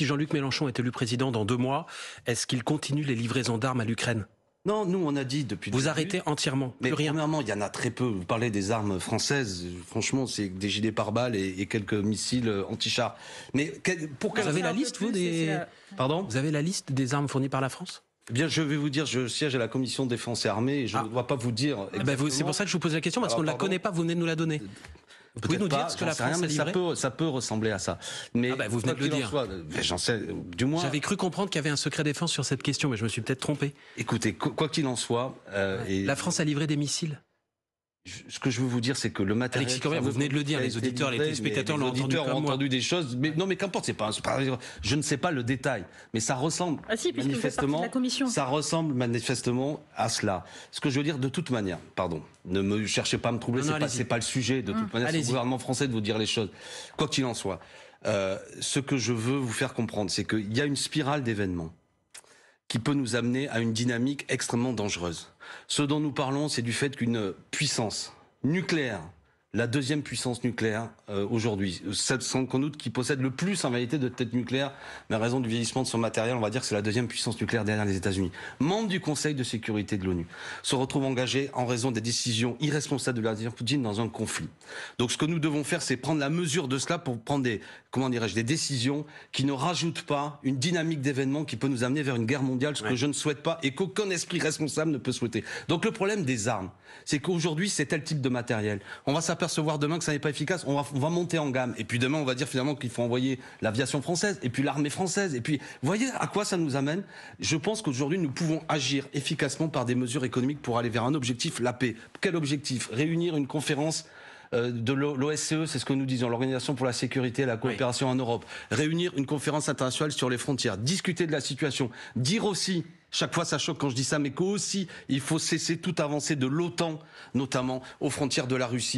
si Jean-Luc Mélenchon est élu président dans 2 mois, est-ce qu'il continue les livraisons d'armes à l'Ukraine? Non, nous on a dit depuis le Vous début, arrêtez entièrement, mais plus rien. premièrement, il y en a très peu. Vous parlez des armes françaises, franchement, c'est des gilets pare-balles et quelques missiles anti-chars. Mais pour Vous avez la liste, vous, des... Pardon? Vous avez la liste des armes fournies par la France? Eh bien, je vais vous dire, je siège à la commission défense et armée et je ne dois pas vous dire. C'est pour ça que je vous pose la question, parce qu'on ne la connaît pas, vous venez de nous la donner. Vous pouvez nous dire ce que la France a livré? Ça peut ressembler à ça. Mais vous venez de le dire. J'en sais, du moins. J'avais cru comprendre qu'il y avait un secret défense sur cette question, mais je me suis peut-être trompé. Écoutez, quoi qu'il en soit, la France a livré des missiles. Ce que je veux vous dire, c'est que le matériel... Alexis Corbière, vous venez de le dire, les auditeurs, les téléspectateurs l'ont entendu comme moi. Les auditeurs ont entendu des choses, mais non, mais qu'importe, c'est pas, je ne sais pas le détail, mais ça ressemble manifestement, de la commission. Ça ressemble manifestement à cela. Ce que je veux dire, de toute manière, pardon, ne me cherchez pas à me troubler, c'est pas le sujet, de toute manière, c'est au gouvernement français de vous dire les choses. Quoi qu'il en soit, ce que je veux vous faire comprendre, c'est qu'il y a une spirale d'événements qui peut nous amener à une dynamique extrêmement dangereuse. Ce dont nous parlons, c'est du fait qu'une puissance nucléaire, la deuxième puissance nucléaire aujourd'hui, celle sans doute qui possède le plus en réalité de têtes nucléaires, mais à raison du vieillissement de son matériel, on va dire que c'est la deuxième puissance nucléaire derrière les États-Unis, membre du Conseil de sécurité de l'ONU, se retrouve engagée en raison des décisions irresponsables de Vladimir Poutine dans un conflit. Donc ce que nous devons faire, c'est prendre la mesure de cela pour prendre des décisions qui ne rajoutent pas une dynamique d'événements qui peut nous amener vers une guerre mondiale, ce que je ne souhaite pas et qu'aucun esprit responsable ne peut souhaiter. Donc le problème des armes, c'est qu'aujourd'hui c'est tel type de matériel. On va s'apercevoir demain que ça n'est pas efficace, on va monter en gamme. Et puis demain, on va dire finalement qu'il faut envoyer l'aviation française, et puis l'armée française. Et puis, vous voyez à quoi ça nous amène? Je pense qu'aujourd'hui, nous pouvons agir efficacement par des mesures économiques pour aller vers un objectif, la paix. Quel objectif? Réunir une conférence de l'OSCE, c'est ce que nous disons, l'Organisation pour la sécurité et la coopération en Europe. Réunir une conférence internationale sur les frontières, discuter de la situation, dire aussi, chaque fois ça choque quand je dis ça, mais qu'aussi il faut cesser toute avancée de l'OTAN, notamment aux frontières de la Russie.